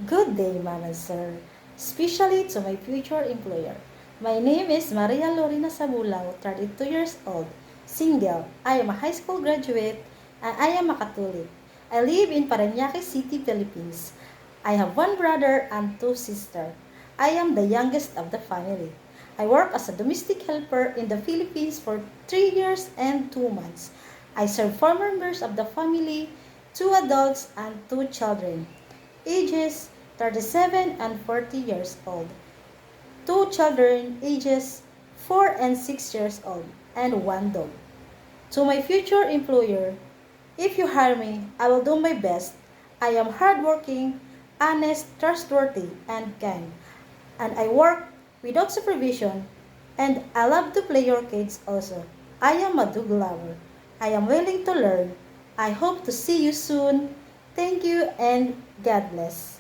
Good day, ma'am and sir, especially to my future employer. My name is Maria Lorena Sabulao, 32 years old, single. I am a high school graduate and I am a Catholic. I live in Parañaque City, Philippines. I have one brother and two sisters. I am the youngest of the family. I work as a domestic helper in the Philippines for 3 years and 2 months. I serve 4 members of the family, 2 adults and 2 children, ages 37 and 40 years old. 2 children, ages 4 and 6 years old, and 1 dog. To my future employer, if you hire me, I will do my best. I am hardworking, honest, trustworthy, and kind. And I work without supervision, and I love to play your kids also. I am a dog lover. I am willing to learn. I hope to see you soon. Thank you and God bless.